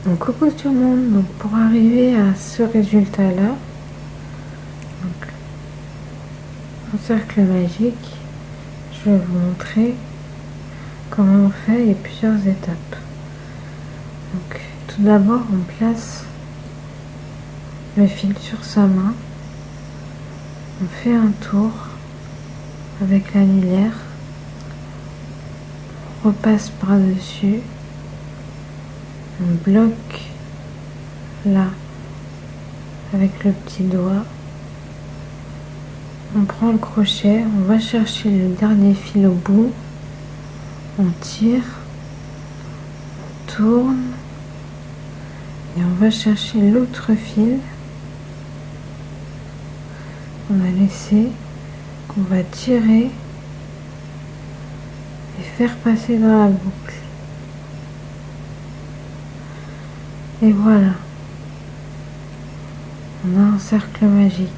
Donc coucou tout le monde, donc pour arriver à ce résultat là, donc un cercle magique, je vais vous montrer comment on fait. Il y a plusieurs étapes. Donc tout d'abord on place le fil sur sa main, on fait un tour avec l'annulaire, on repasse par dessus, on bloque là avec le petit doigt, on prend le crochet, on va chercher le dernier fil au bout, on tire, on tourne et on va chercher l'autre fil qu'on a laissé, qu'on va tirer et faire passer dans la boucle. Et voilà, on a un cercle magique.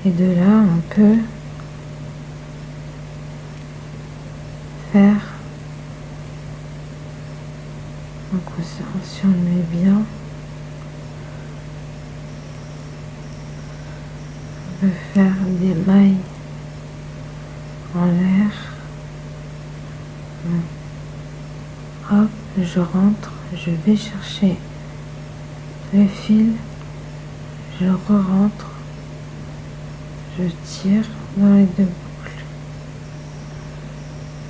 Et de là, on peut faire, donc si on le met bien, on peut faire des mailles en l'air. Hop, je rentre, je vais chercher le fil, je re-rentre, je tire dans les deux boucles.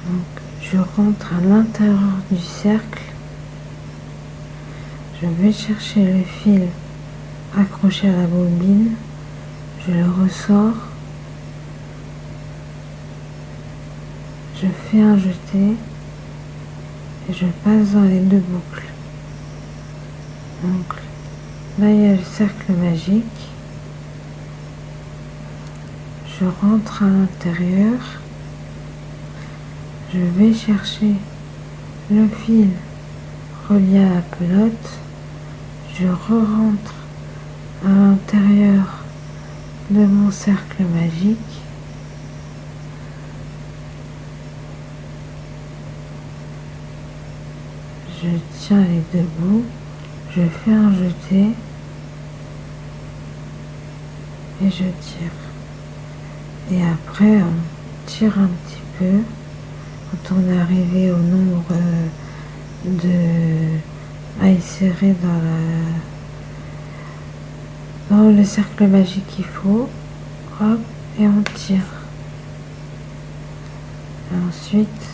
Donc je rentre à l'intérieur du cercle, je vais chercher le fil accroché à la bobine, je le ressors, je fais un jeté et je passe dans les deux boucles. Donc là il y a le cercle magique, je rentre à l'intérieur, je vais chercher le fil relié à la pelote, je re-rentre à l'intérieur de mon cercle magique, je tiens les deux bouts, je fais un jeté et je tire. Et après on tire un petit peu quand on est arrivé au nombre de mailles serrées dans le cercle magique qu'il faut, hop, et on tire. Et ensuite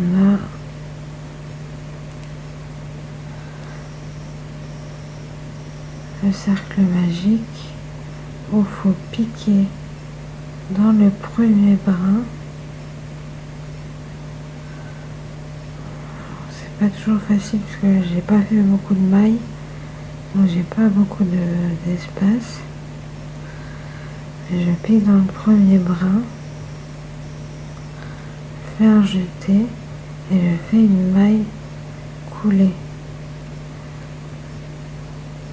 on a le cercle magique où il faut piquer dans le premier brin. C'est pas toujours facile parce que j'ai pas fait beaucoup de mailles, donc j'ai pas beaucoup d'espace. Je pique dans le premier brin, je fais un jeté et je fais une maille coulée.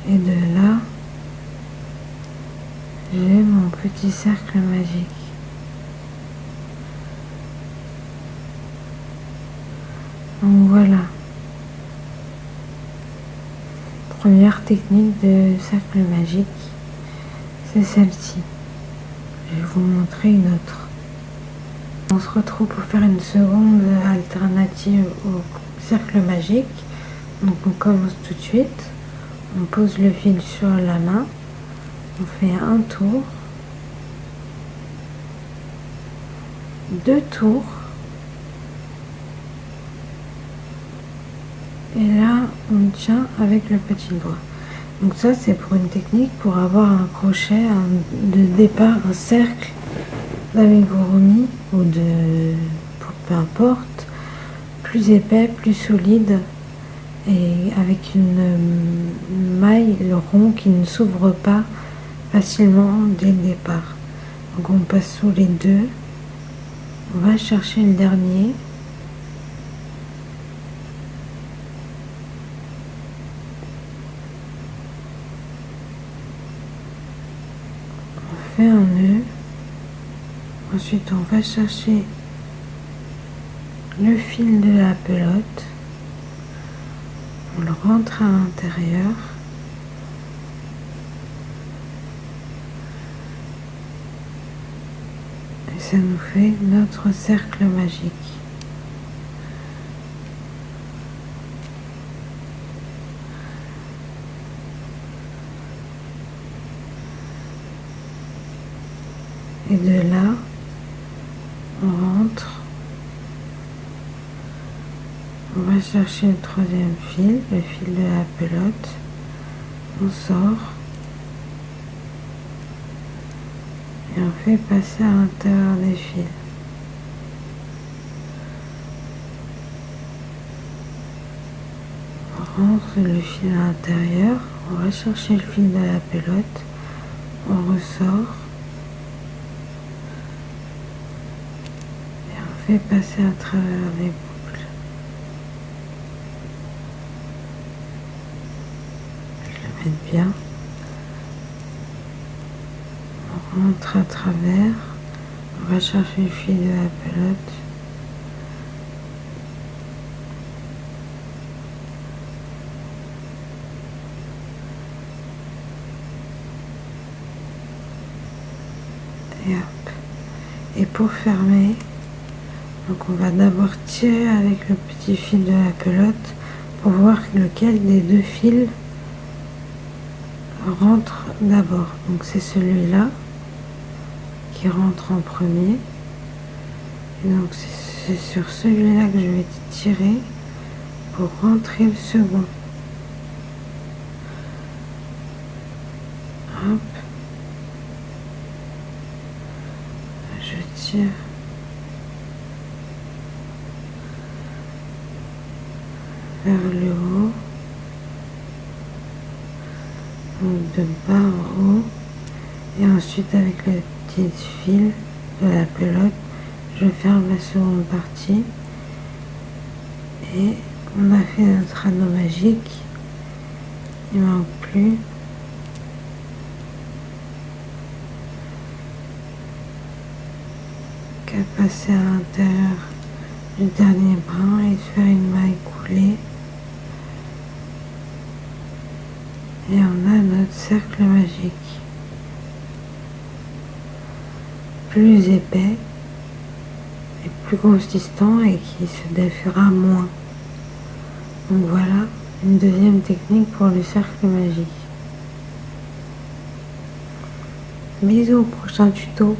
Et de là, j'ai mon petit cercle magique. Donc voilà. Première technique de cercle magique, c'est celle-ci. Je vais vous montrer une autre. On se retrouve pour faire une seconde alternative au cercle magique. Donc on commence tout de suite. On pose le fil sur la main, on fait un tour, deux tours, et là on tient avec le petit doigt. Donc ça c'est pour une technique pour avoir un crochet de départ, un cercle d'amigurumi ou peu importe, plus épais, plus solide, et avec une maille, le rond qui ne s'ouvre pas facilement dès le départ. Donc on passe sous les deux, on va chercher le dernier, on fait un nœud, ensuite on va chercher le fil de la pelote, on le rentre à l'intérieur et ça nous fait notre cercle magique. Et de là, on rentre. On va chercher le troisième fil, le fil de la pelote. On sort. Et on fait passer à l'intérieur des fils. On rentre le fil à l'intérieur. On va chercher le fil de la pelote. On ressort. Et on fait passer à travers les boucles. Je le mets bien. On rentre à travers. On va chercher le fil de la pelote. Et hop. Et pour fermer, donc on va d'abord tirer avec le petit fil de la pelote pour voir lequel des deux fils rentre d'abord. Donc c'est celui-là qui rentre en premier. Et donc c'est sur celui-là que je vais tirer pour rentrer le second. Hop. Je tire. Vers le haut. Donc de bas en haut. Et ensuite avec le petit fil de la pelote, je ferme la seconde partie. Et on a fait notre anneau magique. Il ne manque plus qu'à passer à l'intérieur du dernier brin et faire une maille coulée. Et on a notre cercle magique. Plus épais et plus consistant et qui se défera moins. Donc voilà une deuxième technique pour le cercle magique. Bisous au prochain tuto.